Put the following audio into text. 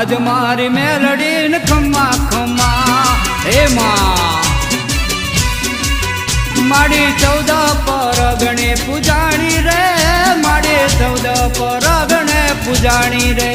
આજ મારી મેલડી ને ખમ્મા ખમ્મા હે માં માડી 14 પરગણે પૂજાણી રે માડી 14 પરગણે પૂજાણી રે